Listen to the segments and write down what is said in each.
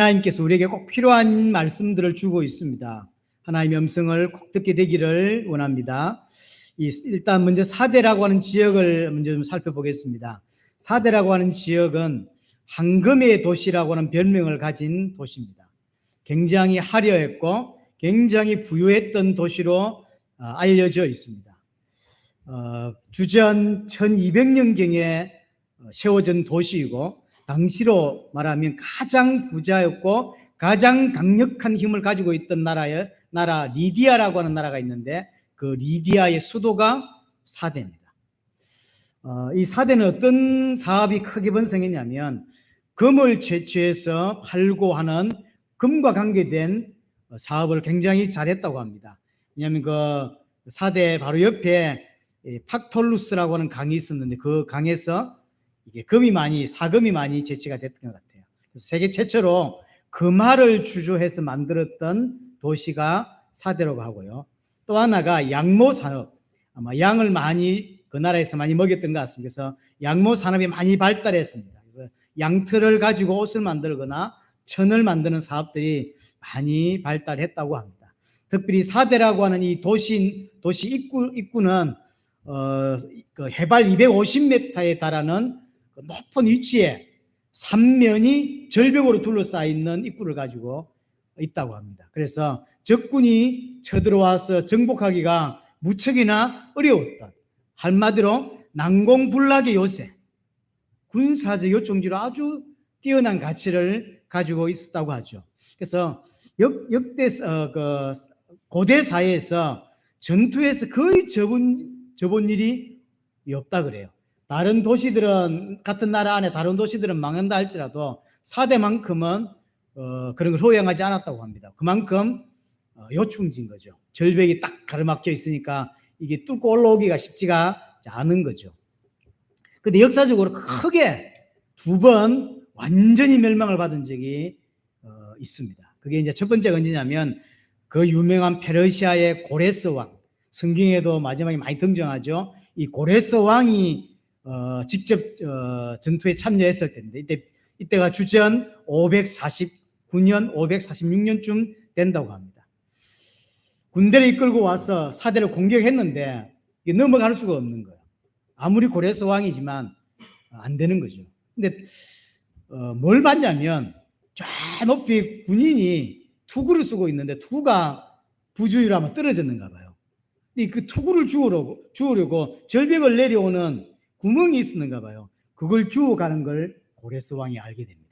하나님께서 우리에게 꼭 필요한 말씀들을 주고 있습니다. 하나님의 음성을 꼭 듣게 되기를 원합니다. 일단 먼저 사대라고 하는 지역을 먼저 좀 살펴보겠습니다. 사대라고 하는 지역은 황금의 도시라고 하는 별명을 가진 도시입니다. 굉장히 화려했고 굉장히 부유했던 도시로 알려져 있습니다. 주전 1200년경에 세워진 도시이고 당시로 말하면 가장 부자였고 가장 강력한 힘을 가지고 있던 나라 리디아라고 하는 나라가 있는데 그 리디아의 수도가 사대입니다. 이 사대는 어떤 사업이 크게 번성했냐면 금을 채취해서 팔고 하는 금과 관계된 사업을 굉장히 잘했다고 합니다. 왜냐하면 그 사대 바로 옆에 팍톨루스라고 하는 강이 있었는데 그 강에서 이게 사금이 많이 제치가 됐던 것 같아요. 그래서 세계 최초로 금화를 주조해서 만들었던 도시가 사대라고 하고요. 또 하나가 양모 산업, 아마 양을 그 나라에서 많이 먹였던 것 같습니다. 그래서 양모 산업이 많이 발달했습니다. 그래서 양털을 가지고 옷을 만들거나 천을 만드는 사업들이 많이 발달했다고 합니다. 특별히 사대라고 하는 이 도시 입구는 그 해발 250m에 달하는 높은 위치에 삼면이 절벽으로 둘러싸여 있는 입구를 가지고 있다고 합니다. 그래서 적군이 쳐들어와서 정복하기가 무척이나 어려웠던, 한마디로 난공불락의 요새, 군사적 요충지로 아주 뛰어난 가치를 가지고 있었다고 하죠. 그래서 역대 고대 사회에서 전투에서 거의 접은 일이 없다 그래요. 다른 도시들은, 같은 나라 안에 다른 도시들은 망한다 할지라도 사대만큼은 그런 걸 허용하지 않았다고 합니다. 그만큼 요충지인 거죠. 절벽이 딱 가로막혀 있으니까 이게 뚫고 올라오기가 쉽지가 않은 거죠. 근데 역사적으로 크게 두 번 완전히 멸망을 받은 적이 있습니다. 그게 이제 첫 번째가 언제냐면 그 유명한 페르시아의 고레스 왕, 성경에도 마지막에 많이 등장하죠. 이 고레스 왕이 직접 전투에 참여했을 텐데 이때가 주전 549년, 546년쯤 된다고 합니다. 군대를 이끌고 와서 사대를 공격했는데 이게 넘어갈 수가 없는 거예요. 아무리 고레스 왕이지만 안 되는 거죠. 근데 뭘 봤냐면 저 높이 군인이 투구를 쓰고 있는데 투구가 부주의라면 떨어졌는가 봐요. 그 투구를 주우려고 절벽을 내려오는 구멍이 있었는가 봐요. 그걸 주워가는 걸 고레스 왕이 알게 됩니다.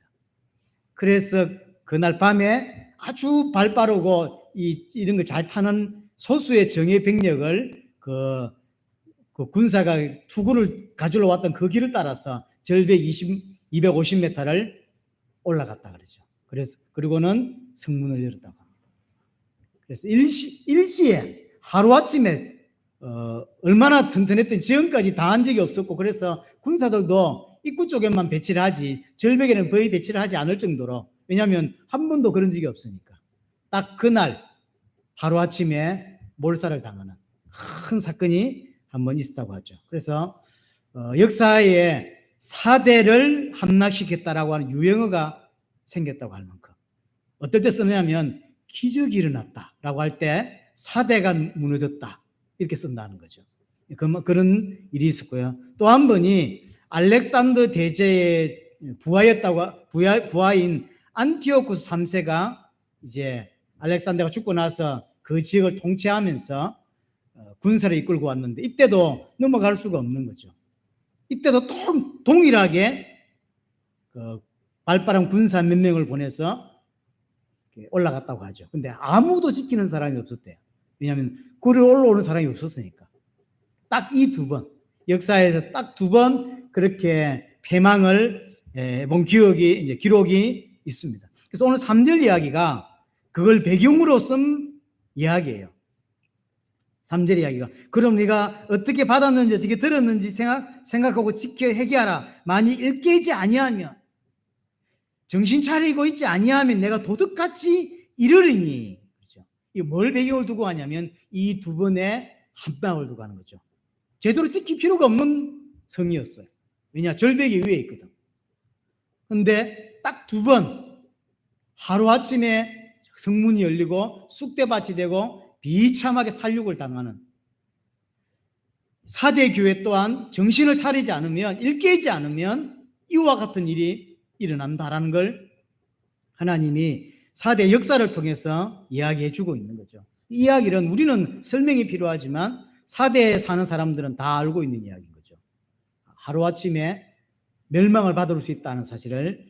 그래서 그날 밤에 아주 발 빠르고 이런 걸 잘 타는 소수의 정예 병력을 그 군사가 투구를 가지러 왔던 그 길을 따라서 절벽 250m를 올라갔다 그러죠. 그리고는 성문을 열었다고 합니다. 그래서 일시에 하루아침에 얼마나 튼튼했던 지형까지 당한 적이 없었고, 그래서 군사들도 입구 쪽에만 배치를 하지 절벽에는 거의 배치를 하지 않을 정도로, 왜냐하면 한 번도 그런 적이 없으니까. 딱 그날 하루아침에 몰살을 당하는 큰 사건이 한 번 있었다고 하죠. 그래서 역사에 사대를 함락시켰다라고 하는 유행어가 생겼다고 할 만큼, 어떨 때 쓰냐면 기적이 일어났다라고 할 때 사대가 무너졌다 이렇게 쓴다는 거죠. 그런 일이 있었고요. 또 한 번이 알렉산더 대제의 부하인 안티오쿠스 3세가 이제 알렉산더가 죽고 나서 그 지역을 통치하면서 군사를 이끌고 왔는데 이때도 넘어갈 수가 없는 거죠. 이때도 동일하게 그 발빠른 군사 몇 명을 보내서 올라갔다고 하죠. 근데 아무도 지키는 사람이 없었대요. 왜냐하면 굴에 올라오는 사람이 없었으니까. 딱 이 두 번, 역사에서 딱 두 번 그렇게 패망을 본 기록이 있습니다. 그래서 오늘 3절 이야기가 그걸 배경으로 쓴 이야기예요. 3절 이야기가. 그럼 네가 어떻게 받았는지 어떻게 들었는지 생각하고 지켜 회개하라. 만일 일깨지 아니하면, 정신 차리고 있지 아니하면 내가 도둑같이 이르리니. 그렇죠? 이 뭘 배경을 두고 하냐면 이 두 번의 함방을 두고 하는 거죠. 제대로 지킬 필요가 없는 성이었어요. 왜냐? 절벽이 위에 있거든. 근데 딱 두 번 하루아침에 성문이 열리고 쑥대밭이 되고 비참하게 살육을 당하는 4대 교회 또한 정신을 차리지 않으면, 일깨지 않으면 이와 같은 일이 일어난다라는 걸 하나님이 4대 역사를 통해서 이야기해 주고 있는 거죠. 이 이야기는 우리는 설명이 필요하지만 4대에 사는 사람들은 다 알고 있는 이야기인 거죠. 하루아침에 멸망을 받을 수 있다는 사실을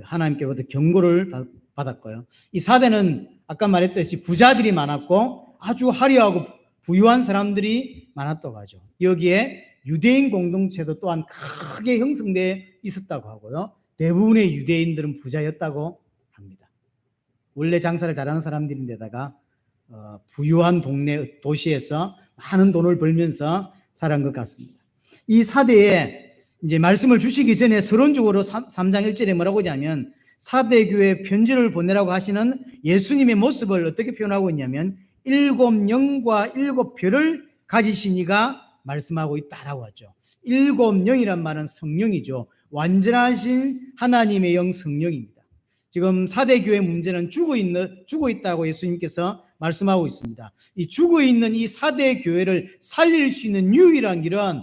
하나님께로부터 경고를 받았고요. 이 4대는 아까 말했듯이 부자들이 많았고 아주 화려하고 부유한 사람들이 많았다고 하죠. 여기에 유대인 공동체도 또한 크게 형성되어 있었다고 하고요. 대부분의 유대인들은 부자였다고 합니다. 원래 장사를 잘하는 사람들인데다가 부유한 동네 도시에서 많은 돈을 벌면서 살아간 것 같습니다. 이 4대에 이제 말씀을 주시기 전에 서론적으로 3장 1절에 뭐라고 하냐면 4대 교회 편지를 보내라고 하시는 예수님의 모습을 어떻게 표현하고 있냐면 7 영과 7 별을 가지신 이가 말씀하고 있다라고 하죠. 7 영이란 말은 성령이죠. 완전하신 하나님의 영 성령입니다. 지금 4대 교회 문제는 죽어 있다고 예수님께서 말씀하고 있습니다. 이 죽어 있는 이 4대 교회를 살릴 수 있는 유일한 길은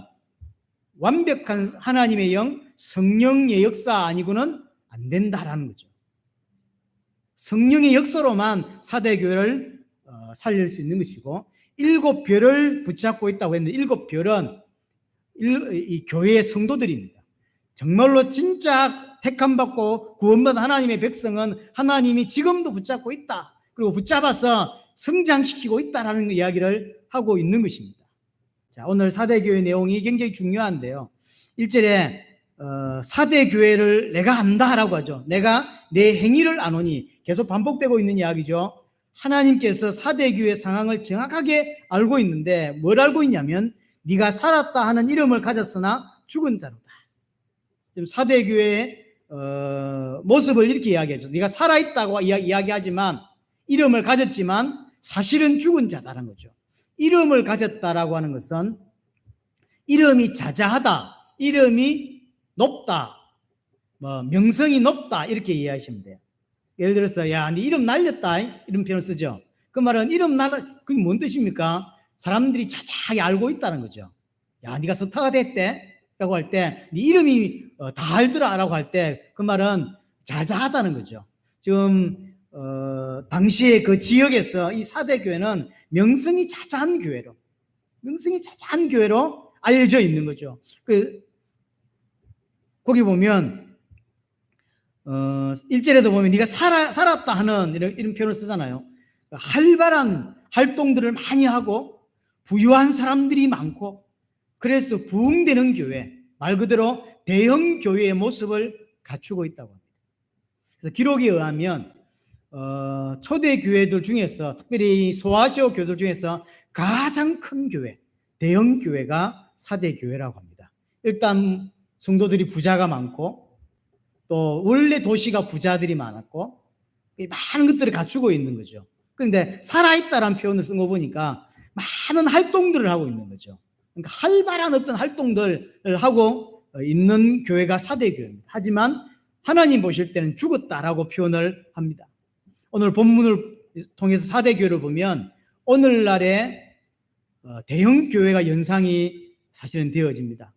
완벽한 하나님의 영, 성령의 역사 아니고는 안 된다라는 거죠. 성령의 역사로만 4대 교회를 살릴 수 있는 것이고 7 별을 붙잡고 있다고 했는데 7 별은 이 교회의 성도들입니다. 정말로 진짜 택함받고 구원받은 하나님의 백성은 하나님이 지금도 붙잡고 있다. 그리고 붙잡아서 성장시키고 있다라는 이야기를 하고 있는 것입니다. 자, 오늘 4대 교회 내용이 굉장히 중요한데요. 1절에 4대 교회를 내가 안다라고 하죠. 내가 내 행위를 아노니, 계속 반복되고 있는 이야기죠. 하나님께서 4대 교회 상황을 정확하게 알고 있는데 뭘 알고 있냐면 네가 살았다 하는 이름을 가졌으나 죽은 자로다. 지금 4대 교회의 모습을 이렇게 이야기하죠. 네가 살아있다고 이야기하지만 이름을 가졌지만 사실은 죽은 자다라는 거죠. 이름을 가졌다라고 하는 것은 이름이 자자하다, 이름이 높다, 명성이 높다 이렇게 이해하시면 돼요. 예를 들어서 야, 네 이름 날렸다 이런 표현을 쓰죠. 그 말은 이름 날라 그게 뭔 뜻입니까? 사람들이 자자하게 알고 있다는 거죠. 야, 네가 스타가 됐대라고 할 때 네 이름이 다 알더라라고 할 때 그 말은 자자하다는 거죠. 지금 당시에 그 지역에서 이 4대 교회는 명성이 자자한 교회로 알려져 있는 거죠. 거기 보면 1절에도 보면 네가 살았다 하는 이런 표현을 쓰잖아요. 활발한 활동들을 많이 하고 부유한 사람들이 많고 그래서 부흥되는 교회, 말 그대로 대형 교회의 모습을 갖추고 있다고 합니다. 그래서 기록에 의하면 초대 교회들 중에서 특별히 소아시아 교회들 중에서 가장 큰 교회, 대형 교회가 4대 교회라고 합니다. 일단 성도들이 부자가 많고 또 원래 도시가 부자들이 많았고 많은 것들을 갖추고 있는 거죠. 그런데 살아있다라는 표현을 쓴 거 보니까 많은 활동들을 하고 있는 거죠. 그러니까 활발한 어떤 활동들을 하고 있는 교회가 4대 교회입니다. 하지만 하나님 보실 때는 죽었다라고 표현을 합니다. 오늘 본문을 통해서 4대 교회를 보면 오늘날의 대형 교회가 연상이 사실은 되어집니다.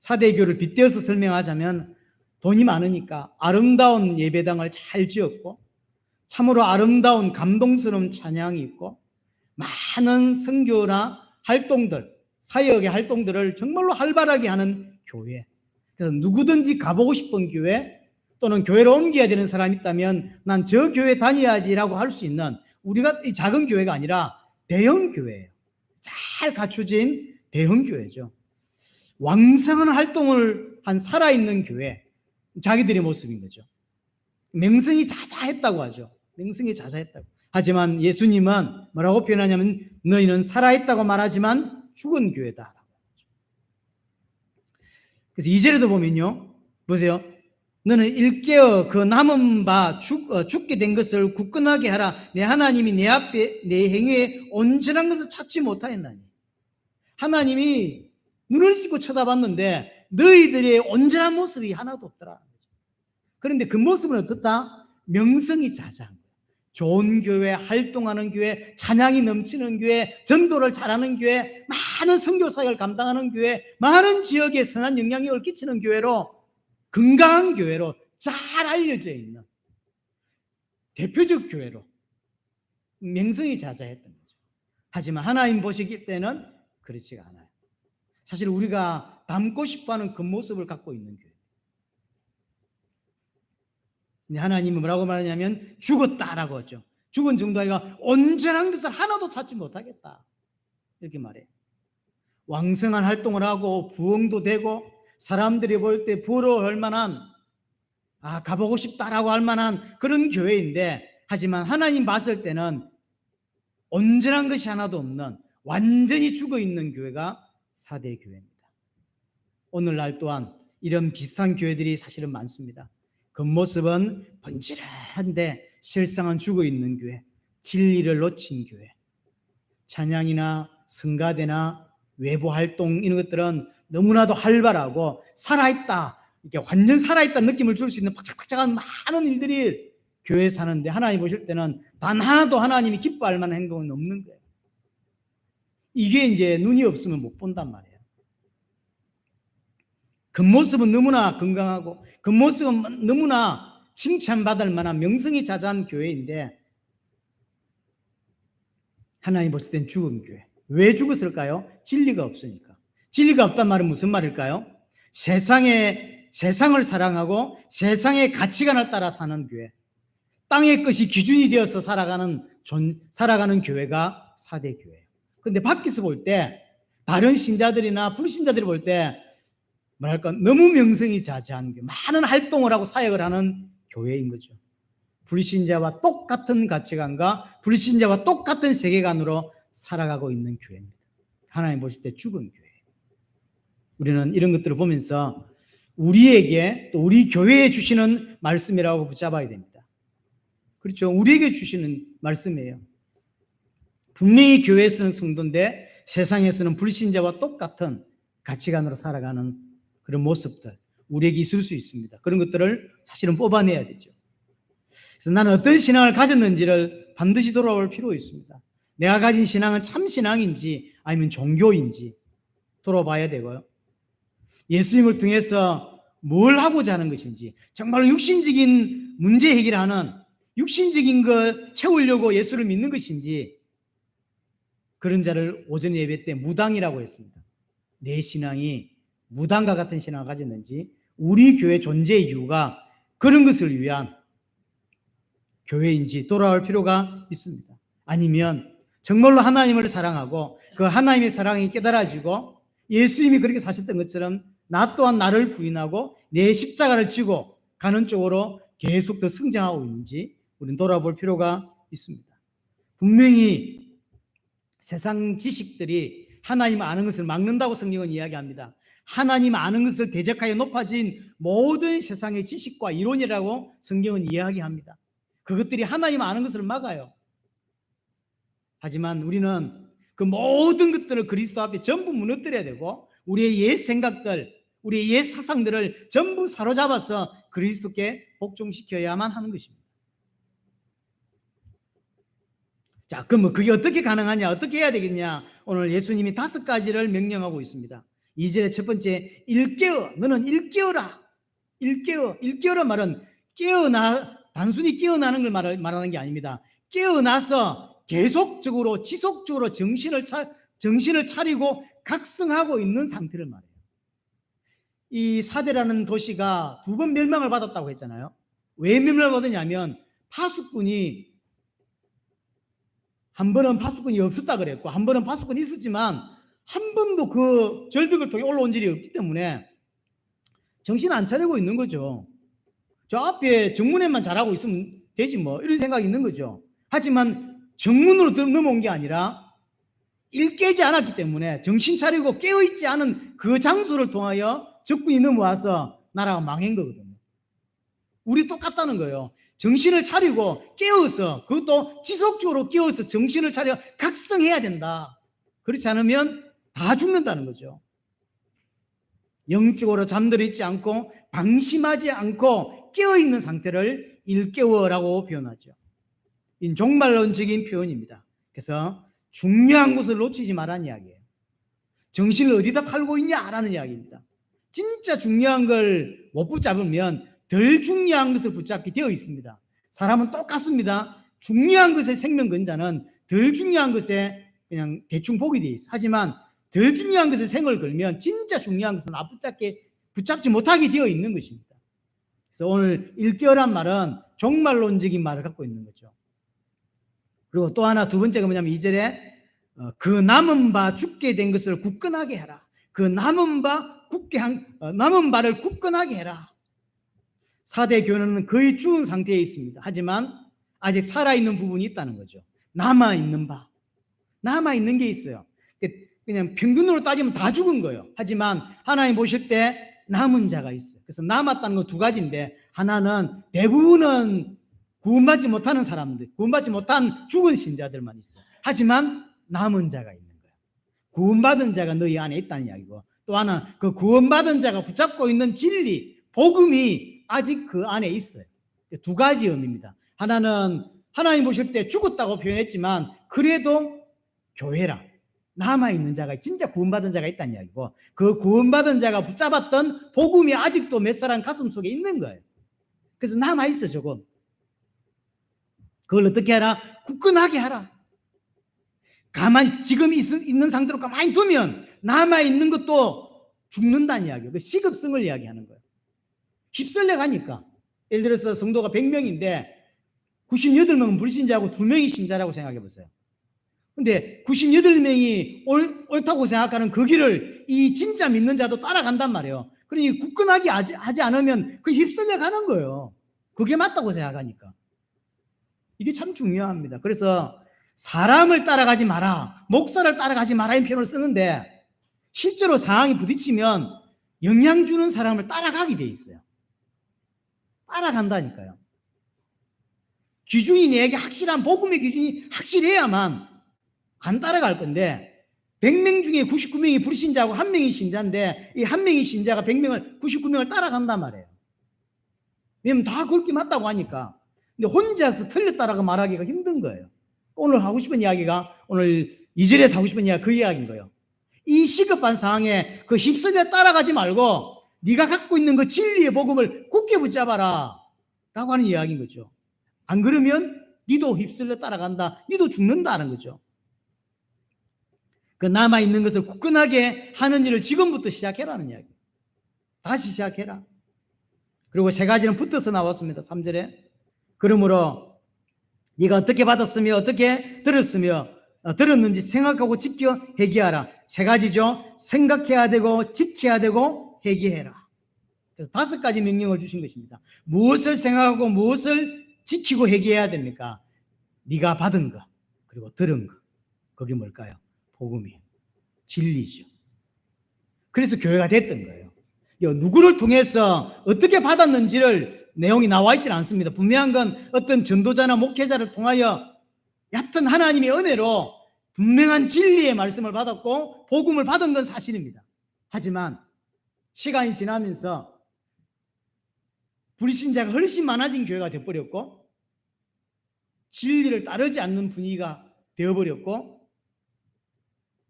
4대 교회를 빗대어서 설명하자면 돈이 많으니까 아름다운 예배당을 잘 지었고 참으로 아름다운 감동스러운 찬양이 있고 많은 선교나 활동들, 사역의 활동들을 정말로 활발하게 하는 교회. 그래서 누구든지 가보고 싶은 교회 또는 교회로 옮겨야 되는 사람이 있다면 난 저 교회 다녀야지라고 할 수 있는 우리가 이 작은 교회가 아니라 대형 교회예요. 잘 갖춰진 대형 교회죠. 왕성한 활동을 한 살아있는 교회, 자기들의 모습인 거죠. 명성이 자자했다고 하죠. 명성이 자자했다고. 하지만 예수님은 뭐라고 표현하냐면 너희는 살아있다고 말하지만 죽은 교회다. 그래서 2절에도 보면요. 보세요. 너는 일깨어 그 남은 바 죽게 된 것을 굳건하게 하라. 내 하나님이 내 앞에 내 행위에 온전한 것을 찾지 못하였나니. 하나님이 눈을 씻고 쳐다봤는데 너희들의 온전한 모습이 하나도 없더라. 그런데 그 모습은 어떻다? 명성이 자자한 거예요. 좋은 교회, 활동하는 교회, 찬양이 넘치는 교회, 전도를 잘하는 교회, 많은 선교 사역을 감당하는 교회, 많은 지역에 선한 영향력을 끼치는 교회로, 건강한 교회로 잘 알려져 있는 대표적 교회로 명성이 자자했던 거죠. 하지만 하나님 보시기 때는 그렇지가 않아요. 사실 우리가 닮고 싶어하는 그 모습을 갖고 있는 교회. 하나님은 뭐라고 말하냐면 죽었다라고 하죠. 죽은 정도가 온전한 것을 하나도 찾지 못하겠다, 이렇게 말해요. 왕성한 활동을 하고 부흥도 되고 사람들이 볼 때 부러워할 만한, 가보고 싶다라고 할 만한 그런 교회인데, 하지만 하나님 봤을 때는 온전한 것이 하나도 없는 완전히 죽어있는 교회가 사대 교회입니다. 오늘날 또한 이런 비슷한 교회들이 사실은 많습니다. 겉모습은 번지른한데 실상은 죽어있는 교회, 진리를 놓친 교회, 찬양이나 성가대나 외부 활동 이런 것들은 너무나도 활발하고 살아있다, 이렇게 완전 살아있다는 느낌을 줄 수 있는 팍짝팍짝한 많은 일들이 교회에 사는데, 하나님 보실 때는 단 하나도 하나님이 기뻐할 만한 행동은 없는 거예요. 이게 이제 눈이 없으면 못 본단 말이에요. 겉모습은 너무나 건강하고 겉모습은 너무나 칭찬받을 만한 명성이 자자한 교회인데, 하나님 보실 땐 죽은 교회. 왜 죽었을까요? 진리가 없으니까. 진리가 없단 말은 무슨 말일까요? 세상을 사랑하고 세상의 가치관을 따라 사는 교회, 땅의 것이 기준이 되어서 살아가는 교회가 사대 교회예요. 근데 밖에서 볼 때, 다른 신자들이나 불신자들이 볼 때 뭐랄까, 너무 명성이 자자한 교회, 많은 활동을 하고 사역을 하는 교회인 거죠. 불신자와 똑같은 가치관과 불신자와 똑같은 세계관으로 살아가고 있는 교회입니다. 하나님 보실 때 죽은 교회. 우리는 이런 것들을 보면서 우리에게, 또 우리 교회에 주시는 말씀이라고 붙잡아야 됩니다. 그렇죠. 우리에게 주시는 말씀이에요. 분명히 교회에서는 성도인데 세상에서는 불신자와 똑같은 가치관으로 살아가는 그런 모습들 우리에게 있을 수 있습니다. 그런 것들을 사실은 뽑아내야 되죠. 그래서 나는 어떤 신앙을 가졌는지를 반드시 돌아볼 필요가 있습니다. 내가 가진 신앙은 참 신앙인지 아니면 종교인지 돌아봐야 되고요. 예수님을 통해서 뭘 하고자 하는 것인지, 정말로 육신적인 문제 해결하는, 육신적인 것 채우려고 예수를 믿는 것인지, 그런 자를 오전 예배 때 무당이라고 했습니다. 내 신앙이 무당과 같은 신앙을 가졌는지, 우리 교회 존재의 이유가 그런 것을 위한 교회인지 돌아올 필요가 있습니다. 아니면 정말로 하나님을 사랑하고 그 하나님의 사랑이 깨달아지고 예수님이 그렇게 사셨던 것처럼 나 또한 나를 부인하고 내 십자가를 지고 가는 쪽으로 계속 더 성장하고 있는지 우리는 돌아볼 필요가 있습니다. 분명히 세상 지식들이 하나님 아는 것을 막는다고 성경은 이야기합니다. 하나님 아는 것을 대적하여 높아진 모든 세상의 지식과 이론이라고 성경은 이야기합니다. 그것들이 하나님 아는 것을 막아요. 하지만 우리는 그 모든 것들을 그리스도 앞에 전부 무너뜨려야 되고, 우리의 옛 생각들, 우리의 옛 사상들을 전부 사로잡아서 그리스도께 복종시켜야만 하는 것입니다. 자, 그럼 그게 어떻게 가능하냐, 어떻게 해야 되겠냐? 오늘 예수님이 5가지를 명령하고 있습니다. 2절의 첫 번째, 일깨어. 너는 일깨어라. 일깨어라 말은 단순히 깨어나는 걸 말하는 게 아닙니다. 깨어나서 계속적으로, 지속적으로 정신을 차리고 각성하고 있는 상태를 말해요. 이 사대라는 도시가 2번 멸망을 받았다고 했잖아요. 왜 멸망을 받았냐면 파수꾼이, 한 번은 파수꾼이 없었다 그랬고 한 번은 파수꾼이 있었지만 한 번도 그 절벽을 통해 올라온 일이 없기 때문에 정신 안 차리고 있는 거죠. 저 앞에 정문에만 잘하고 있으면 되지 뭐, 이런 생각이 있는 거죠. 하지만 정문으로 넘어온 게 아니라 일깨지 않았기 때문에, 정신 차리고 깨어있지 않은 그 장소를 통하여 적군이 넘어와서 나라가 망한 거거든요. 우리 똑같다는 거예요. 정신을 차리고 깨어서, 그것도 지속적으로 깨어서 정신을 차려 각성해야 된다. 그렇지 않으면 다 죽는다는 거죠. 영적으로 잠들어 있지 않고 방심하지 않고 깨어있는 상태를 일깨워라고 표현하죠. 이 종말론적인 표현입니다. 그래서 중요한 것을 놓치지 말라는 이야기예요. 정신을 어디다 팔고 있냐라는 이야기입니다. 진짜 중요한 걸 못 붙잡으면 덜 중요한 것을 붙잡게 되어 있습니다. 사람은 똑같습니다. 중요한 것에 생명 건 자는 덜 중요한 것에 그냥 대충 보게 되어 있어요. 하지만 덜 중요한 것에 생을 걸면 진짜 중요한 것은 붙잡지 못하게 되어 있는 것입니다. 그래서 오늘 일깨어란 말은 종말론적인 말을 갖고 있는 거죠. 그리고 또 하나 두 번째가 뭐냐면 2절에 그 남은 바 죽게 된 것을 굳건하게 해라. 그 남은 바를 굳건하게 해라. 4대 교회는 거의 죽은 상태에 있습니다. 하지만 아직 살아있는 부분이 있다는 거죠. 남아있는 게 있어요. 그냥 평균으로 따지면 다 죽은 거예요. 하지만 하나님 보실 때 남은 자가 있어요. 그래서 남았다는 건 두 가지인데, 하나는 대부분은 구원받지 못하는 사람들, 구원받지 못한 죽은 신자들만 있어요. 하지만 남은 자가 있는 거예요. 구원받은 자가 너희 안에 있다는 이야기고, 또 하나 그 구원받은 자가 붙잡고 있는 진리, 복음이 아직 그 안에 있어요. 두 가지 의미입니다. 하나는 하나님 보실 때 죽었다고 표현했지만 그래도 교회라 남아있는 자가, 진짜 구원받은 자가 있다는 이야기고, 그 구원받은 자가 붙잡았던 복음이 아직도 몇 사람 가슴 속에 있는 거예요. 그래서 남아있어. 조금 그걸 어떻게 하라? 굳건하게 하라. 가만히 지금 있는 상태로 가만히 두면 남아있는 것도 죽는다는 이야기예요. 그 시급성을 이야기하는 거예요. 휩쓸려 가니까. 예를 들어서 성도가 100명인데 98명은 불신자고 2명이 신자라고 생각해 보세요. 근데 98명이 옳다고 생각하는 그 길을 이 진짜 믿는 자도 따라간단 말이에요. 그러니 굳건하게 하지 않으면 그 휩쓸려 가는 거예요. 그게 맞다고 생각하니까. 이게 참 중요합니다. 그래서 사람을 따라가지 마라, 목사를 따라가지 마라 이 표현을 쓰는데, 실제로 상황이 부딪히면 영향 주는 사람을 따라가게 돼 있어요. 따라간다니까요. 기준이 내게 확실한 복음의 기준이 확실해야만 안 따라갈 건데, 100명 중에 99명이 불신자고 1명이 신자인데 이 1명이 신자가 99명을 따라간단 말이에요. 왜냐면 다 그렇게 맞다고 하니까. 근데 혼자서 틀렸다라고 말하기가 힘든 거예요. 오늘 하고 싶은 이야기가, 오늘 2절에서 하고 싶은 이야기가 그 이야기인 거예요. 이 시급한 상황에 그 휩쓸려 따라가지 말고 네가 갖고 있는 그 진리의 복음을 굳게 붙잡아라 라고 하는 이야기인 거죠. 안 그러면 니도 휩쓸려 따라간다, 니도 죽는다는 거죠. 그 남아있는 것을 굳건하게 하는 일을 지금부터 시작해라는 이야기. 다시 시작해라. 그리고 세 가지는 붙어서 나왔습니다. 3절에 그러므로 네가 어떻게 받았으며 어떻게 들었는지 생각하고 지켜 회개하라. 세 가지죠. 생각해야 되고 지켜야 되고 회개해라. 그래서 5가지 명령을 주신 것입니다. 무엇을 생각하고 무엇을 지키고 회개해야 됩니까? 네가 받은 것, 그리고 들은 것. 그게 뭘까요? 복음이에요. 진리죠. 그래서 교회가 됐던 거예요. 누구를 통해서 어떻게 받았는지를 내용이 나와 있지는 않습니다. 분명한 건 어떤 전도자나 목회자를 통하여 얕은 하나님의 은혜로 분명한 진리의 말씀을 받았고 복음을 받은 건 사실입니다. 하지만 시간이 지나면서 불신자가 훨씬 많아진 교회가 되어버렸고, 진리를 따르지 않는 분위기가 되어버렸고,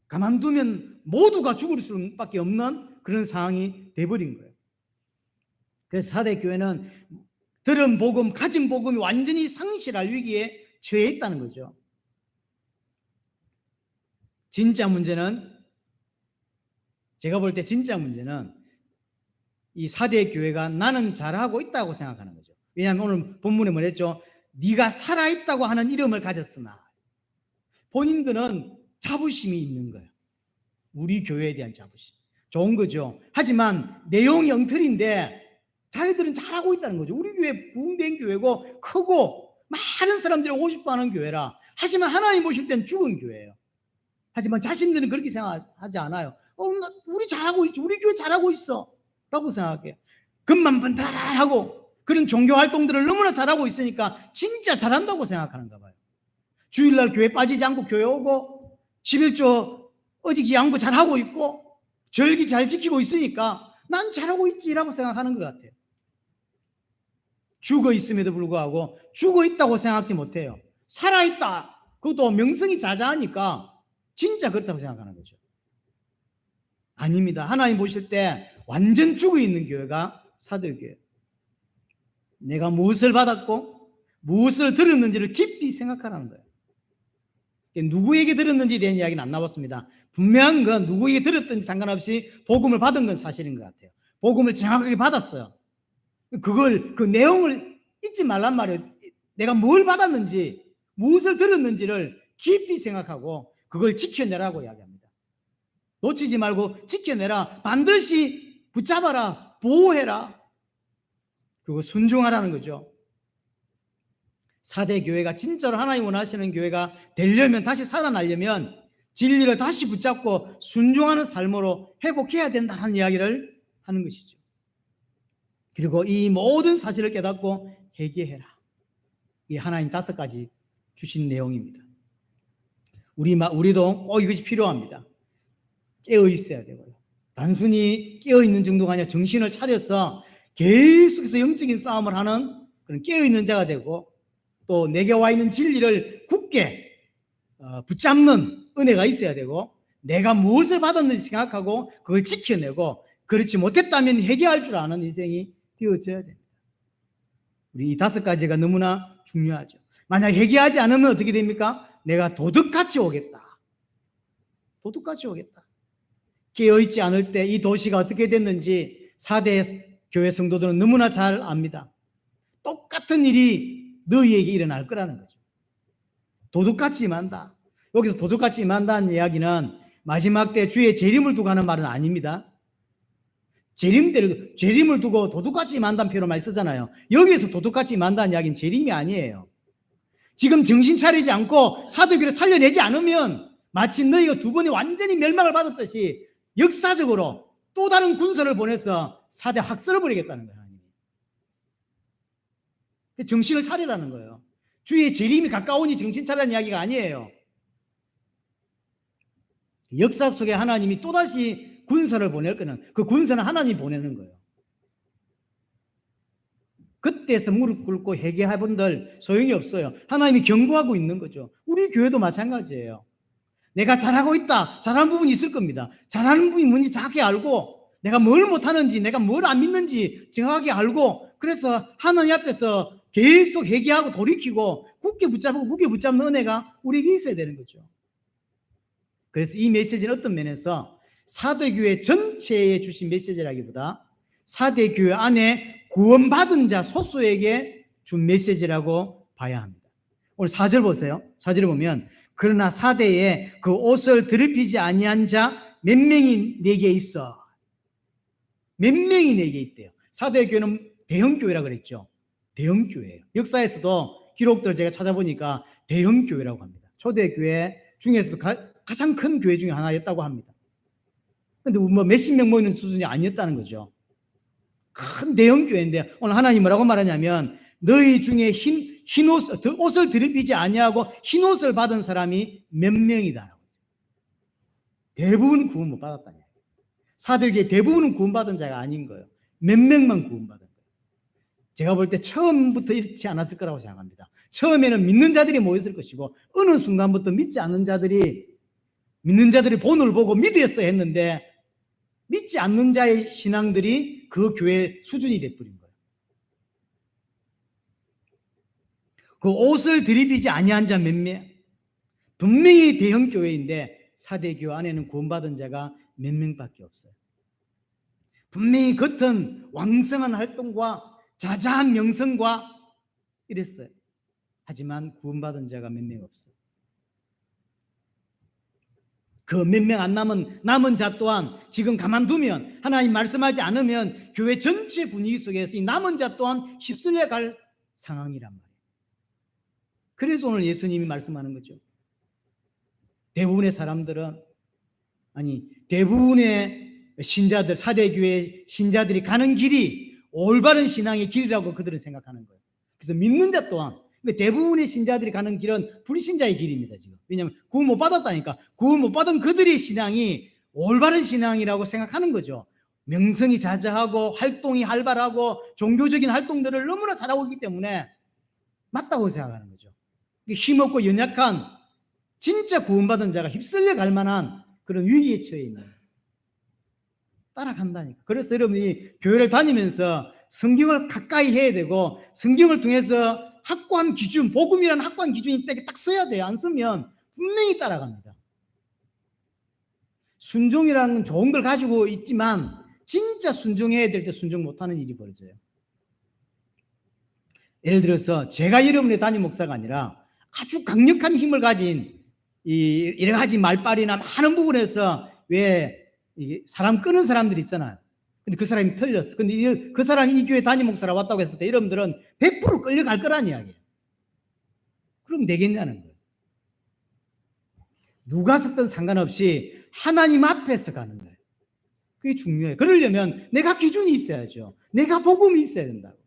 가만두면 모두가 죽을 수밖에 없는 그런 상황이 되어버린 거예요. 그래서 4대 교회는 들은 복음, 가진 복음이 완전히 상실할 위기에 처해 있다는 거죠. 진짜 문제는, 제가 볼 때 진짜 문제는 이 4대 교회가 나는 잘하고 있다고 생각하는 거죠. 왜냐하면 오늘 본문에 뭐랬죠? 네가 살아있다고 하는 이름을 가졌으나. 본인들은 자부심이 있는 거예요. 우리 교회에 대한 자부심. 좋은 거죠. 하지만 내용이 엉터리인데 자기들은 잘하고 있다는 거죠. 우리 교회 부흥된 교회고 크고 많은 사람들이 오고 싶어하는 교회라. 하지만 하나님 보실 땐 죽은 교회예요. 하지만 자신들은 그렇게 생각하지 않아요. 우리 잘하고 있지, 우리 교회 잘하고 있어 라고 생각해요. 금만 번달하고 그런 종교 활동들을 너무나 잘하고 있으니까 진짜 잘한다고 생각하는가 봐요. 주일날 교회 빠지지 않고 교회 오고 11조 어지기 양부 잘하고 있고 절기 잘 지키고 있으니까 난 잘하고 있지라고 생각하는 것 같아요. 죽어 있음에도 불구하고 죽어 있다고 생각하지 못해요. 살아있다. 그것도 명성이 자자하니까 진짜 그렇다고 생각하는 거죠. 아닙니다. 하나님 보실 때 완전 죽어 있는 교회가 사도교회예요. 내가 무엇을 받았고 무엇을 들었는지를 깊이 생각하라는 거예요. 누구에게 들었는지에 대한 이야기는 안 나왔습니다. 분명한 건 누구에게 들었든지 상관없이 복음을 받은 건 사실인 것 같아요. 복음을 정확하게 받았어요. 그 내용을 잊지 말란 말이에요. 내가 뭘 받았는지, 무엇을 들었는지를 깊이 생각하고 그걸 지켜내라고 이야기합니다. 놓치지 말고 지켜내라. 반드시 붙잡아라. 보호해라. 그리고 순종하라는 거죠. 4대 교회가 진짜로 하나님 원하시는 교회가 되려면, 다시 살아나려면 진리를 다시 붙잡고 순종하는 삶으로 회복해야 된다는 이야기를 하는 것이죠. 그리고 이 모든 사실을 깨닫고 회개해라. 이 하나님 5가지 주신 내용입니다. 우리도 꼭 이것이 필요합니다. 깨어 있어야 되고요. 단순히 깨어 있는 정도가 아니라 정신을 차려서 계속해서 영적인 싸움을 하는 그런 깨어 있는 자가 되고, 또 내게 와 있는 진리를 굳게 붙잡는 은혜가 있어야 되고, 내가 무엇을 받았는지 생각하고 그걸 지켜내고, 그렇지 못했다면 회개할 줄 아는 인생이 되어져야 됩니다. 우리 이 5가지가 너무나 중요하죠. 만약 회개하지 않으면 어떻게 됩니까? 내가 도둑같이 오겠다. 도둑같이 오겠다. 깨어있지 않을 때 이 도시가 어떻게 됐는지 4대 교회 성도들은 너무나 잘 압니다. 똑같은 일이 너희에게 일어날 거라는 거죠. 도둑같이 임한다. 여기서 도둑같이 임한다는 이야기는 마지막 때 주의 재림을 두고 하는 말은 아닙니다. 재림을 두고 도둑같이 임한다는 표현을 많이 쓰잖아요. 여기에서 도둑같이 임한다는 이야기는 재림이 아니에요. 지금 정신 차리지 않고 사도교를 살려내지 않으면 마치 너희가 2번이 완전히 멸망을 받았듯이 역사적으로 또 다른 군사를 보내서 4대 확 쓸어버리겠다는 거예요. 정신을 차리라는 거예요. 주의 재림이 가까우니 정신 차리라는 이야기가 아니에요. 역사 속에 하나님이 또다시 군사를 보낼 거는, 그 군사는 하나님이 보내는 거예요. 그때서 무릎 꿇고 회개할 분들 소용이 없어요. 하나님이 경고하고 있는 거죠. 우리 교회도 마찬가지예요. 내가 잘하고 있다. 잘하는 부분이 있을 겁니다. 잘하는 부분이 뭔지 정확히 알고, 내가 뭘 못하는지, 내가 뭘 안 믿는지 정확하게 알고, 그래서 하나님 앞에서 계속 회개하고 돌이키고 굳게 붙잡는 은혜가 우리에게 있어야 되는 거죠. 그래서 이 메시지는 어떤 면에서 사도교회 전체에 주신 메시지라기보다 사도교회 안에 구원받은 자 소수에게 준 메시지라고 봐야 합니다. 오늘 4절 보세요. 4절에 보면, 그러나 4대에 그 옷을 더럽히지 아니한 자 몇 명이 내게 있어. 몇 명이 내게 있대요. 사도교회는 대형교회라고 그랬죠. 대형교회예요. 역사에서도 기록들을 제가 찾아보니까 대형교회라고 합니다. 초대교회 중에서도 가장 큰 교회 중에 하나였다고 합니다. 근데 뭐 몇십 명 모이는 수준이 아니었다는 거죠. 큰 대형교회인데 오늘 하나님 뭐라고 말하냐면, 너희 중에 옷을 더럽히지 아니하고 흰 옷을 받은 사람이 몇 명이다. 대부분 구원 못 받았다는 거예요. 사도교회 대부분은 구원받은 자가 아닌 거예요. 몇 명만 구원받은 거예요. 제가 볼 때 처음부터 이렇지 않았을 거라고 생각합니다. 처음에는 믿는 자들이 모였을 것이고, 어느 순간부터 믿지 않는 자들이 믿는 자들이 본을 보고 믿었어야 했는데, 믿지 않는 자의 신앙들이 그 교회 수준이 돼버린 거예요. 그 옷을 더럽히지 아니한 자 몇 명, 분명히 대형 교회인데 4대 교회 안에는 구원받은 자가 몇 명밖에 없어요. 분명히 겉은 왕성한 활동과 자자한 명성과 이랬어요. 하지만 구원받은 자가 몇 명 없어요. 그 몇 명 안 남은 자 또한 지금 가만두면, 하나님 말씀하지 않으면 교회 전체 분위기 속에서 이 남은 자 또한 휩쓸려 갈 상황이란 말이에요. 그래서 오늘 예수님이 말씀하는 거죠. 대부분의 사람들은, 대부분의 신자들, 4대 교회 신자들이 가는 길이 올바른 신앙의 길이라고 그들은 생각하는 거예요. 그래서 믿는 자 또한, 대부분의 신자들이 가는 길은 불신자의 길입니다, 지금. 왜냐하면 구원 못 받았다니까. 구원 못 받은 그들의 신앙이 올바른 신앙이라고 생각하는 거죠. 명성이 자자하고 활동이 활발하고 종교적인 활동들을 너무나 잘하고 있기 때문에 맞다고 생각하는 거죠. 힘없고 연약한 진짜 구원받은 자가 휩쓸려 갈 만한 그런 위기에 처해 있는 거예요. 따라간다니까. 그래서 여러분이 교회를 다니면서 성경을 가까이 해야 되고 성경을 통해서 확고한 기준, 복음이라는 확고한 기준이 딱 써야 돼요. 안 쓰면 분명히 따라갑니다. 순종이라는 건 좋은 걸 가지고 있지만 진짜 순종해야 될 때 순종 못하는 일이 벌어져요. 예를 들어서 제가 여러분의 담임 목사가 아니라 아주 강력한 힘을 가진 이 여러 가지 말빨이나 많은 부분에서 왜 사람 끄는 사람들이 있잖아요. 근데 그 사람이 틀렸어. 근데 그 사람이 이 교회 담임 목사라 왔다고 했을 때 여러분들은 100% 끌려갈 거란 이야기예요. 그럼 되겠냐는 거예요. 누가 썼든 상관없이 하나님 앞에서 가는 거예요. 그게 중요해요. 그러려면 내가 기준이 있어야죠. 내가 복음이 있어야 된다고.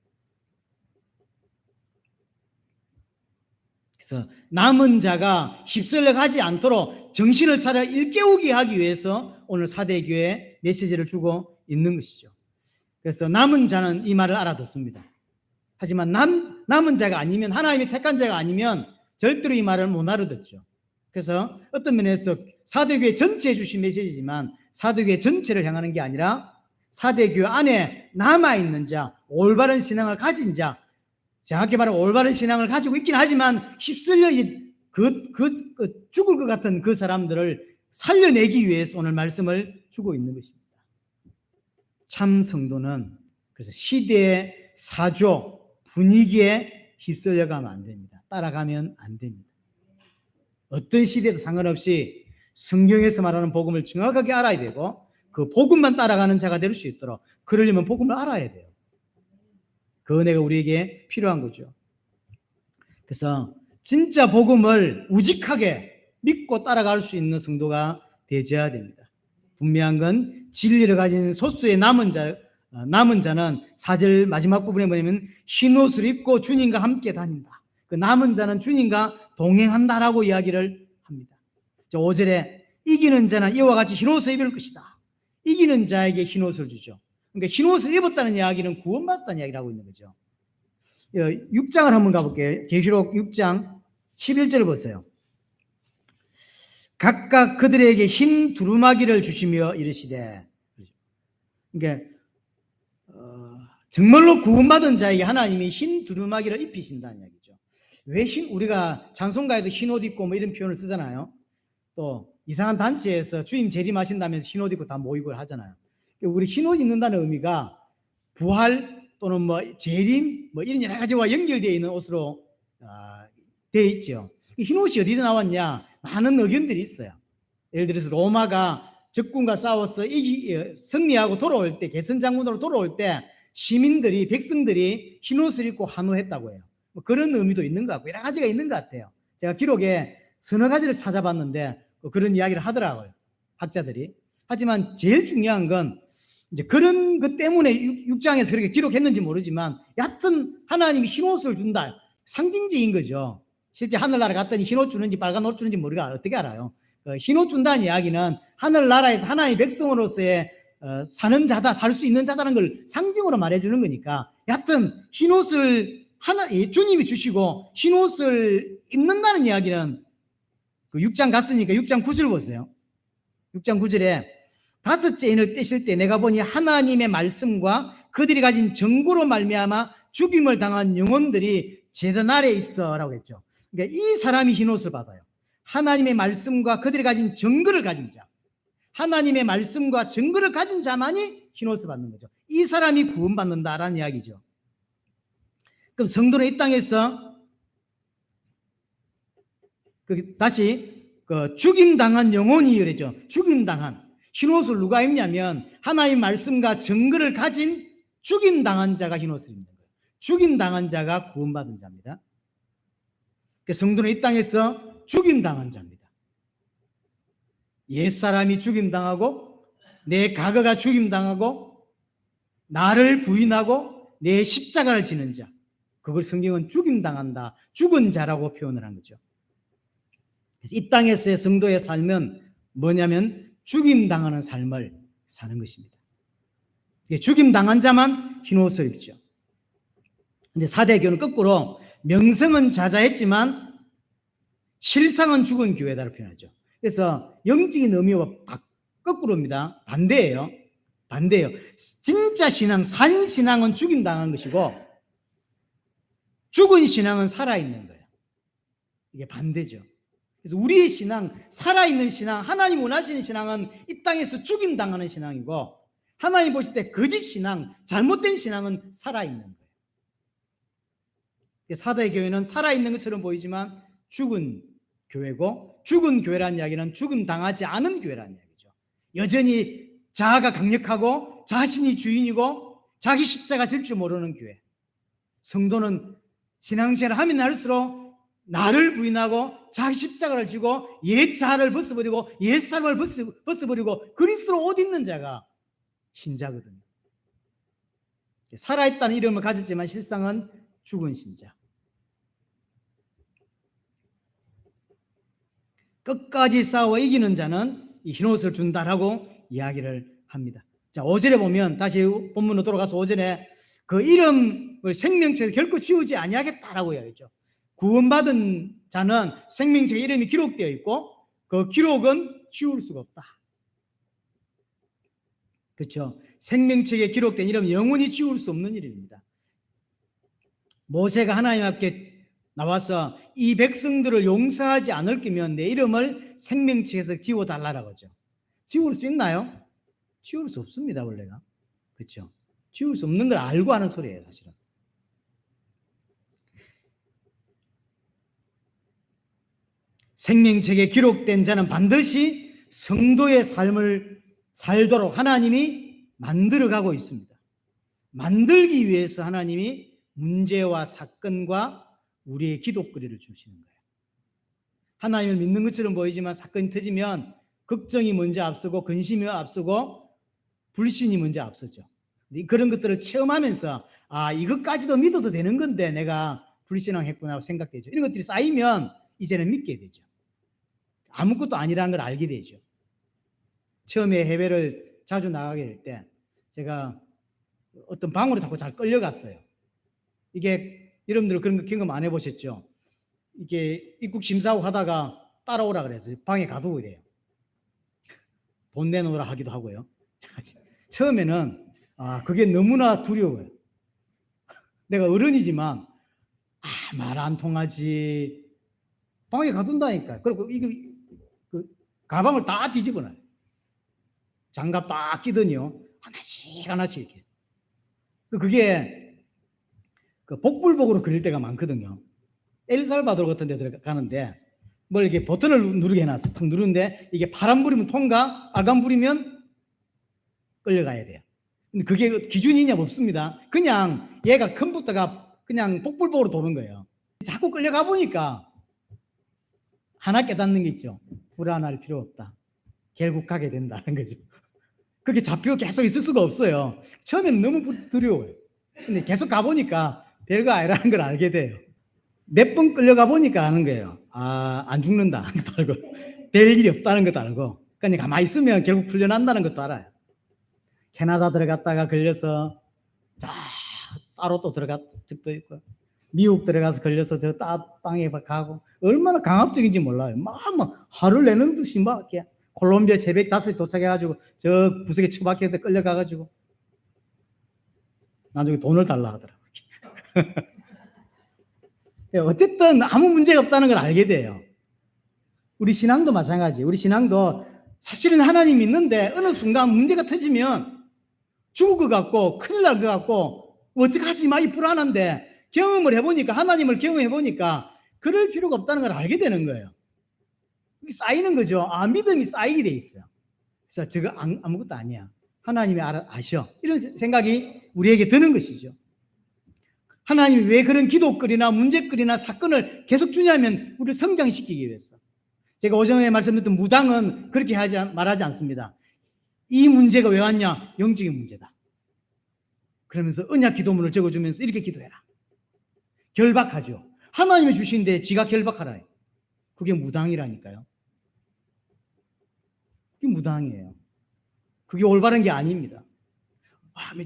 그래서 남은 자가 휩쓸려 가지 않도록 정신을 차려 일깨우게 하기 위해서 오늘 사대교회 메시지를 주고 있는 것이죠. 그래서 남은 자는 이 말을 알아듣습니다. 하지만 남은 자가 아니면, 하나님이 택한 자가 아니면 절대로 이 말을 못 알아듣죠. 그래서 어떤 면에서 사대교회 전체에 주신 메시지지만 사대교회 전체를 향하는 게 아니라 사대교회 안에 남아있는 자, 올바른 신앙을 가진 자, 정확히 말하면 올바른 신앙을 가지고 있긴 하지만 휩쓸려 죽을 것 같은 그 사람들을 살려내기 위해서 오늘 말씀을 주고 있는 것입니다. 참 성도는 그래서 시대의 사조, 분위기에 휩쓸려가면 안 됩니다. 따라가면 안 됩니다. 어떤 시대도 상관없이 성경에서 말하는 복음을 정확하게 알아야 되고 그 복음만 따라가는 자가 될 수 있도록, 그러려면 복음을 알아야 돼요. 그 은혜가 우리에게 필요한 거죠. 그래서 진짜 복음을 우직하게 믿고 따라갈 수 있는 성도가 되어야 됩니다. 분명한 건 진리를 가진 소수의 남은 자는 4절 마지막 부분에 뭐냐면 흰옷을 입고 주님과 함께 다닌다. 그 남은 자는 주님과 동행한다라고 이야기를 합니다. 5절에 이기는 자는 이와 같이 흰옷을 입을 것이다. 이기는 자에게 흰옷을 주죠. 그러니까 흰옷을 입었다는 이야기는 구원받았다는 이야기를 하고 있는 거죠. 6장을 한번 가볼게요. 계시록 6장 11절을 보세요. 각각 그들에게 흰 두루마기를 주시며 이르시되, 그러니까 정말로 구원받은 자에게 하나님이 흰 두루마기를 입히신다는 이야기죠. 왜 우리가 찬송가에도 흰 옷 입고 뭐 이런 표현을 쓰잖아요. 또 이상한 단체에서 주임 재림하신다면서 흰 옷 입고 다 모이고 하잖아요. 우리 흰 옷 입는다는 의미가 부활 또는 뭐 재림 뭐 이런 여러 가지와 연결되어 있는 옷으로 되어 있죠. 흰 옷이 어디서 나왔냐? 많은 의견들이 있어요. 예를 들어서 로마가 적군과 싸워서 승리하고 돌아올 때, 개선 장군으로 돌아올 때 시민들이, 백성들이 흰 옷을 입고 환호했다고 해요. 뭐 그런 의미도 있는 것 같고 여러 가지가 있는 것 같아요. 제가 기록에 서너 가지를 찾아봤는데 그런 이야기를 하더라고요, 학자들이. 하지만 제일 중요한 건 이제 그런 것 때문에 6장에서 그렇게 기록했는지 모르지만 여하튼 하나님이 흰옷을 준다, 상징적인 거죠. 실제 하늘나라 갔더니 흰옷 주는지 빨간 옷 주는지 모르가 어떻게 알아요? 흰옷 준다는 이야기는 하늘나라에서 하나님의 백성으로서의 사는 자다, 살 수 있는 자다는 걸 상징으로 말해주는 거니까 여하튼 흰옷을 주님이 주시고 흰옷을 입는다는 이야기는 그 6장 갔으니까 6장 9절 보세요. 6장 9절에 다섯째 인을 떼실 때 내가 보니 하나님의 말씀과 그들이 가진 정고로 말미암아 죽임을 당한 영혼들이 제단 아래에 있어 라고 했죠. 그러니까 이 사람이 흰옷을 받아요. 하나님의 말씀과 그들이 가진 정거를 가진 자, 하나님의 말씀과 정거를 가진 자만이 흰옷을 받는 거죠. 이 사람이 구원받는다라는 이야기죠. 그럼 성도는 이 땅에서 다시 죽임당한 영혼이 그랬죠. 죽임당한 흰옷을 누가 입냐면 하나님의 말씀과 정거를 가진 죽임당한 자가 흰옷을 입는 거예요. 죽임당한 자가 구원받은 자입니다. 성도는 이 땅에서 죽임당한 자입니다. 옛사람이 죽임당하고 내 과거가 죽임당하고 나를 부인하고 내 십자가를 지는 자, 그걸 성경은 죽임당한다, 죽은 자라고 표현을 한 거죠. 그래서 이 땅에서의 성도의 삶은 뭐냐면 죽임당하는 삶을 사는 것입니다. 죽임 당한 자만 흰 옷을 입죠. 근데 사대교는 거꾸로 명성은 자자했지만 실상은 죽은 교회다라고 표현하죠. 그래서 영적인 의미와 거꾸로입니다. 반대예요. 진짜 신앙, 산 신앙은 죽임 당한 것이고 죽은 신앙은 살아있는 거예요. 이게 반대죠. 그래서 우리의 신앙, 살아있는 신앙, 하나님 원하시는 신앙은 이 땅에서 죽임 당하는 신앙이고, 하나님 보실 때 거짓 신앙, 잘못된 신앙은 살아있는 거예요. 사대 교회는 살아있는 것처럼 보이지만 죽은 교회고, 죽은 교회라는 이야기는 죽음 당하지 않은 교회라는 이야기죠. 여전히 자아가 강력하고 자신이 주인이고 자기 십자가 질 줄 모르는 교회. 성도는 신앙생활을 하면 할수록 나를 부인하고 자기 십자가를 지고 옛 자아를 벗어버리고 옛 삶을 벗어버리고 그리스도로 옷 입는 자가 신자거든요. 살아있다는 이름을 가졌지만 실상은 죽은 신자. 끝까지 싸워 이기는 자는 이 흰옷을 준다라고 이야기를 합니다. 자, 5절에 보면 다시 본문으로 돌아가서 5절에 그 이름을 생명책에서 결코 지우지 아니하겠다라고 이야기했죠. 구원받은 자는 생명책에 이름이 기록되어 있고 그 기록은 지울 수가 없다. 그렇죠? 생명책에 기록된 이름은 영원히 지울 수 없는 이름입니다. 모세가 하나님 앞에 나와서 이 백성들을 용서하지 않을 거면 내 이름을 생명책에서 지워달라고 하죠. 지울 수 있나요? 지울 수 없습니다, 원래가. 그렇죠? 지울 수 없는 걸 알고 하는 소리예요, 사실은. 생명책에 기록된 자는 반드시 성도의 삶을 살도록 하나님이 만들어가고 있습니다. 만들기 위해서 하나님이 문제와 사건과 우리의 기도거리를 주시는 거예요. 하나님을 믿는 것처럼 보이지만 사건이 터지면 걱정이 먼저 앞서고 근심이 앞서고 불신이 먼저 앞서죠. 그런 것들을 체험하면서 이것까지도 믿어도 되는 건데 내가 불신앙했구나 생각되죠. 이런 것들이 쌓이면 이제는 믿게 되죠. 아무것도 아니라는 걸 알게 되죠. 처음에 해외를 자주 나가게 될 때 제가 어떤 방으로 자꾸 잘 끌려갔어요. 이게 여러분들 그런 거 경험 안 해보셨죠? 이게 입국 심사하고 하다가 따라오라 그래서 방에 가두고 이래요. 돈 내놓으라 하기도 하고요. 처음에는 그게 너무나 두려워요. 내가 어른이지만 말 안 통하지. 방에 가둔다니까. 그리고 이게 가방을 다 뒤집어놔요. 장갑 딱 끼더니요. 하나씩 이렇게. 그게 복불복으로 그릴 때가 많거든요. 엘살바도르 같은 데 들어가는데 뭘 이렇게 버튼을 누르게 해놨어. 탁 누르는데 이게 파란 불이면 통과, 빨간 불이면 끌려가야 돼요. 근데 그게 기준이냐 없습니다. 그냥 얘가 컴퓨터가 그냥 복불복으로 도는 거예요. 자꾸 끌려가 보니까 하나 깨닫는 게 있죠. 불안할 필요 없다. 결국 가게 된다는 거죠. 그게 잡혀 계속 있을 수가 없어요. 처음엔 너무 두려워요. 근데 계속 가보니까 별거 아니라는 걸 알게 돼요. 몇 번 끌려가 보니까 아는 거예요. 안 죽는다. 것도 알고, 별 일이 없다는 것도 알고, 그러니까 가만히 있으면 결국 풀려난다는 것도 알아요. 캐나다 들어갔다가 걸려서 따로 또 들어갔 적도 있고, 미국 들어가서 걸려서 저 땅에 가고, 얼마나 강압적인지 몰라요. 막 화를 내는 듯이 막 이렇게 콜롬비아 새벽 5시 도착해가지고 저 구석에 처박혀서 끌려가가지고 나중에 돈을 달라 하더라고요. 어쨌든 아무 문제가 없다는 걸 알게 돼요. 우리 신앙도 마찬가지. 우리 신앙도 사실은 하나님 믿는데 어느 순간 문제가 터지면 죽을 것 같고 큰일 날 것 같고 어떡하지 막 이 불안한데 경험을 해보니까 하나님을 경험해보니까 그럴 필요가 없다는 걸 알게 되는 거예요. 쌓이는 거죠. 믿음이 쌓이게 돼 있어요. 그래서 저거 아무것도 아니야. 하나님이 아셔. 이런 생각이 우리에게 드는 것이죠. 하나님이 왜 그런 기도거리나 문제거리나 사건을 계속 주냐면 우리를 성장시키기 위해서. 제가 오전에 말씀드렸던 무당은 그렇게 말하지 않습니다. 이 문제가 왜 왔냐? 영적인 문제다. 그러면서 언약 기도문을 적어주면서 이렇게 기도해라. 결박하죠. 하나님이 주신데 지가 결박하라. 그게 무당이라니까요. 그게 무당이에요. 그게 올바른 게 아닙니다.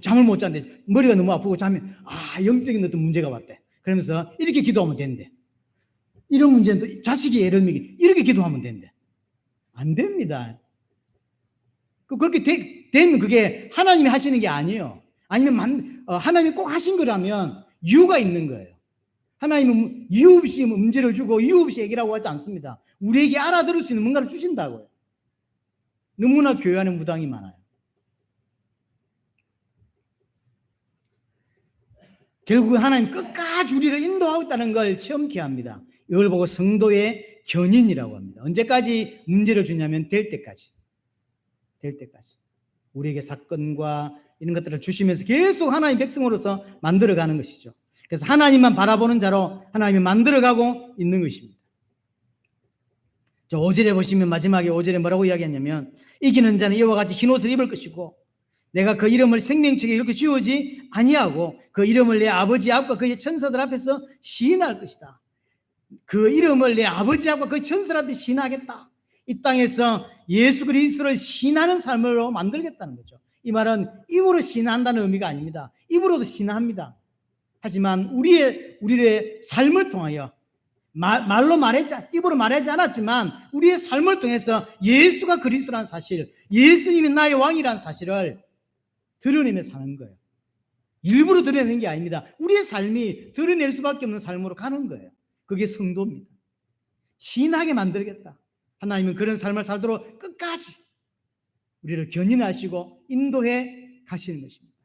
잠을 못 잤는데 머리가 너무 아프고 자면 영적인 어떤 문제가 왔대. 그러면서 이렇게 기도하면 된대. 이런 문제는 또 자식이 예를 들면 이렇게 기도하면 된대. 안 됩니다. 그렇게 되면 그게 하나님이 하시는 게 아니에요. 아니면 하나님이 꼭 하신 거라면 이유가 있는 거예요. 하나님은 이유 없이 문제를 주고 이유 없이 얘기라고 하지 않습니다. 우리에게 알아들을 수 있는 뭔가를 주신다고요. 너무나 교회 안에 무당이 많아요. 결국 하나님 끝까지 우리를 인도하고 있다는 걸 체험케 합니다. 이걸 보고 성도의 견인이라고 합니다. 언제까지 문제를 주냐면 될 때까지. 우리에게 사건과 이런 것들을 주시면서 계속 하나님 백성으로서 만들어가는 것이죠. 그래서 하나님만 바라보는 자로 하나님이 만들어가고 있는 것입니다. 5절에 보시면 마지막에 5절에 뭐라고 이야기하냐면 이기는 자는 이와 같이 흰옷을 입을 것이고 내가 그 이름을 생명책에 이렇게 지우지 아니하고 그 이름을 내 아버지 앞과 그의 천사들 앞에서 시인할 것이다. 그 이름을 내 아버지 앞과 그 천사들 앞에 시인하겠다. 이 땅에서 예수 그리스도를 시인하는 삶으로 만들겠다는 거죠. 이 말은 입으로 시인한다는 의미가 아닙니다. 입으로도 시인합니다. 하지만 우리의 삶을 통하여 입으로 말하지 않았지만 우리의 삶을 통해서 예수가 그리스도라는 사실, 예수님이 나의 왕이라는 사실을 드러내며 사는 거예요. 일부러 드러내는 게 아닙니다. 우리의 삶이 드러낼 수밖에 없는 삶으로 가는 거예요. 그게 성도입니다. 신하게 만들겠다. 하나님은 그런 삶을 살도록 끝까지 우리를 견인하시고 인도해 가시는 것입니다.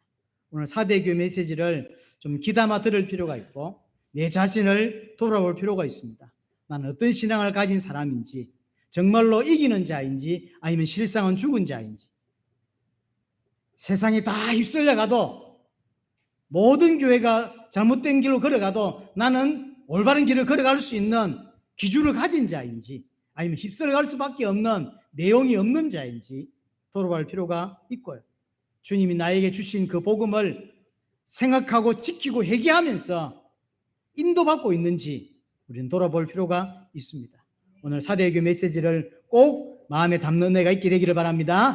오늘 4대 교회 메시지를 좀 귀담아 들을 필요가 있고 내 자신을 돌아볼 필요가 있습니다. 나는 어떤 신앙을 가진 사람인지, 정말로 이기는 자인지 아니면 실상은 죽은 자인지, 세상에 다 휩쓸려가도 모든 교회가 잘못된 길로 걸어가도 나는 올바른 길을 걸어갈 수 있는 기준을 가진 자인지 아니면 휩쓸려갈 수밖에 없는 내용이 없는 자인지 돌아볼 필요가 있고요. 주님이 나에게 주신 그 복음을 생각하고 지키고 회개하면서 인도받고 있는지 우리는 돌아볼 필요가 있습니다. 오늘 4대 교회 메시지를 꼭 마음에 담는 은혜가 있게 되기를 바랍니다.